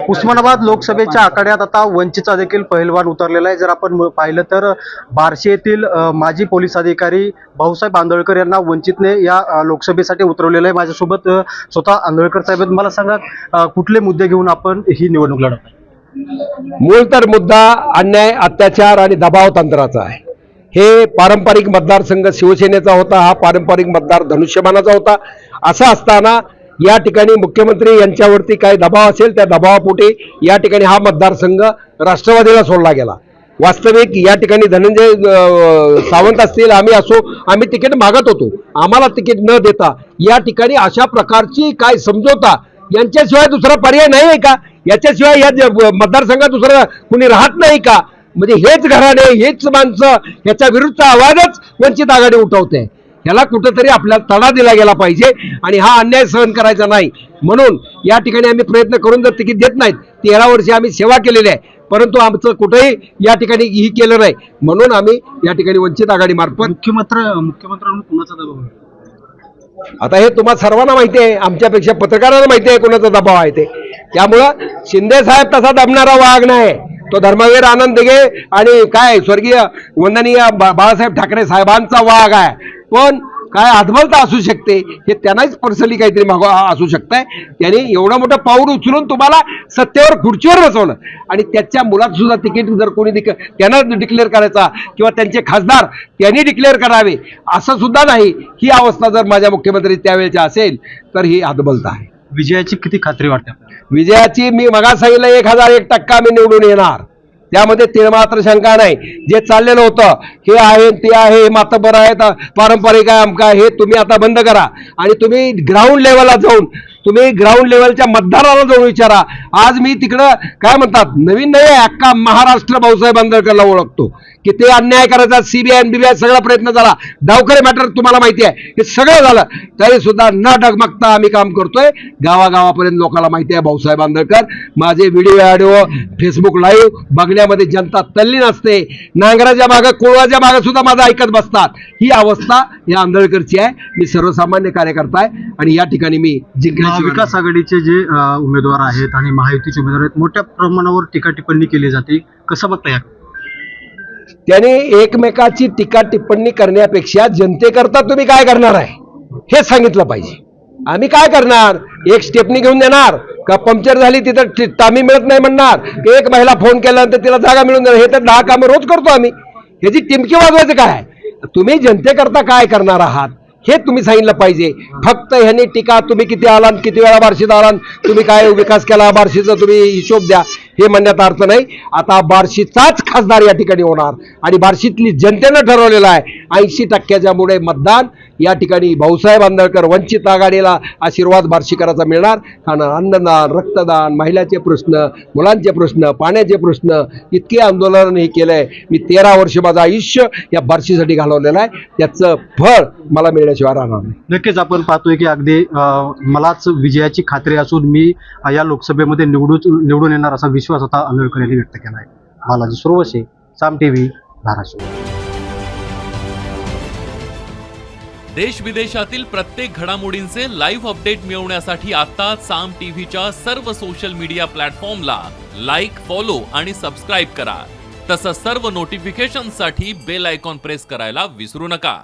उस्मानाबाद लोकसभेच्या आखाड्यात आता वंचितचा देखील पहिलवान उतरलेला आहे। जर आपण पाहिलं तर बार्शी येथील माजी पोलीस अधिकारी भाऊसाहेब आंदळकर यांना वंचितने या लोकसभेसाठी उतरवलेलं आहे। माझ्यासोबत स्वतः आंदळकर साहेब आहेत। मला सांगा कुठले मुद्दे घेऊन आपण ही निवडणूक लढवत आहे? मूळ तर मुद्दा अन्याय, अत्याचार आणि दबाव तंत्राचा आहे। हे पारंपरिक मतदारसंघ शिवसेनेचा होता, हा पारंपरिक मतदार धनुष्यबाणाचा होता। असं असताना या ठिकाणी मुख्यमंत्री यांच्यावरती काय दबाव असेल त्या दबावापोटी या ठिकाणी हा मतदारसंघ राष्ट्रवादीला सोडला गेला। वास्तविक या ठिकाणी धनंजय सावंत असतील, आम्ही असो, आम्ही तिकीट मागत होतो, आम्हाला तिकीट न देता या ठिकाणी अशा प्रकारची काय समझोता यांच्याशिवाय दुसरा पर्याय नाही आहे का? याच्याशिवाय या मतदारसंघात दुसरं कुणी राहत नाही का? म्हणजे हेच घराणे, हेच माणसं, याच्या विरुद्धचा आवाजच वंचित आघाडी उठवते। याला कुठेतरी आपल्याला तडा दिला गेला पाहिजे आणि हा अन्याय सहन करायचा नाही। म्हणून या ठिकाणी आम्ही प्रयत्न करून जर तिकीट देत नाहीत, 13 वर्षे आम्ही सेवा केलेली आहे, परंतु आमचं कुठेही या ठिकाणी ही केलं नाही, म्हणून आम्ही या ठिकाणी वंचित आघाडी मार्फत मुख्यमंत्र्यांनी कुणाचा दबाव? आता हे तुम्हाला सर्वांना माहिती आहे, आमच्यापेक्षा पत्रकारांना माहिती आहे कोणाचा दबाव आहे ते। त्यामुळं शिंदे साहेब तसा दबणारा वाघ नाही, तो धर्मवीर आनंद दिघे आणि काय स्वर्गीय वंदनीय बाळासाहेब ठाकरे साहेबांचा वाघ आहे। पण काय अद्भुत असू शकते हे त्यांनाच पर्सनली काहीतरी असू शकतंय। त्यांनी एवढं मोठं पाऊल उचलून तुम्हाला सत्तेवर खुर्चीवर बसवलं आणि त्याच्या मुलात सुद्धा तिकीट जर कोणी त्यांना डिक्लेअर करायचा किंवा त्यांचे खासदार त्यांनी डिक्लेअर करावे असं सुद्धा नाही। ही अवस्था जर माझ्या मुख्यमंत्री त्यावेळेच्या असेल तर ही हतबलता आहे। विजयाची किती खात्री वाटते? विजयाची मी मगा सांगितलं 1001% मी निवडून येणार, त्यामध्ये तिळमात्र शंका नाही। जे चाललेलं होतं हे आहे ते आहे, मातबर आहेत, पारंपरिक आहे, अमका, हे तुम्ही आता बंद करा आणि तुम्ही ग्राउंड लेवलला जाऊन तुम्ही ग्राउंड लेवलच्या मतदाराला जाऊन विचारा। आज मी तिकडं काय म्हणतात नवीन नाही, अख्खा महाराष्ट्र भाऊसाहेब आंदळकरला ओळखतो। किती अन्याय करायचा, सीबीआय बीबीआय सगळा प्रयत्न झाला, डावखरे मॅटर तुम्हाला माहिती आहे, हे सगळं झालं तरी सुद्धा न डगमगता आम्ही काम करतोय। गावागावापर्यंत लोकांना माहिती आहे भाऊसाहेब आंदळकर। माझे व्हिडिओ ऑडिओ फेसबुक लाईव्ह बघण्यामध्ये जनता तल्लीन असते। नांगराच्या मागं कोळवाच्या मागं सुद्धा माझं ऐकत बसतात। ही अवस्था या आंदळकरची आहे। मी सर्वसामान्य कार्यकर्ता आहे आणि या ठिकाणी मी विकास आघाडीचे जे उमेदवार आहेत आणि महायुतीचे उमेदवार आहेत, मोठ्या प्रमाणावर टीका टिप्पणी केली जाते, कसं बघता? त्यांनी एकमेकाची टीका टिप्पणी करण्यापेक्षा जनतेकरता तुम्ही काय करणार आहे हे सांगितलं पाहिजे। आम्ही काय करणार? एक स्टेपनी घेऊन देणार का? पंक्चर झाली तिथं टामी मिळत नाही म्हणणार? एक महिला फोन केल्यानंतर तिला जागा मिळून देणार? हे तर 10 कामं रोज करतो आम्ही। ह्याची टिमकी वाजवायचं काय? तुम्ही जनतेकरता काय करणार आहात हे तुम्ही सांगितलं पाहिजे। फक्त ह्यांनी टीका, तुम्ही किती आलात, किती वेळा बार्शीत आलात, तुम्ही काय विकास केला बार्शीचा, तुम्ही हिशोब द्या, हे म्हणण्यात अर्थ नाही। आता बार्शीचाच खासदार या ठिकाणी होणार आणि बार्शीतली जनतेनं ठरवलेलं आहे 80%च्या मुळे मतदान या ठिकाणी भाऊसाहेब आंदळकर वंचित आघाडीला आशीर्वाद बार्शीकराचा मिळणार। कारण अन्नदान, रक्तदान, महिलांचे प्रश्न, मुलांचे प्रश्न, पाण्याचे प्रश्न, इतके आंदोलन हे केलंय। मी 13 वर्ष माझं आयुष्य या बार्शीसाठी घालवलेलं आहे, त्याचं फळ मला मिळण्याशिवाय राहणार नाही। नक्कीच आपण पाहतोय की अगदी मलाच विजयाची खात्री असून मी या लोकसभेमध्ये निवडून येणार असा विश्वास आता आंदळकर यांनी व्यक्त केला आहे। बालाजी सुरवसे, साम टीव्ही, धाराशिव। देश विदेशातील प्रत्येक घडामोडींचे लाईव्ह अपडेट मिळवण्यासाठी आता साम टीव्हीच्या सर्व सोशल मीडिया प्लॅटफॉर्मला लाईक, फॉलो आणि सबस्क्राईब करा। तसंच सर्व नोटिफिकेशनसाठी बेल आयकॉन प्रेस करायला विसरू नका।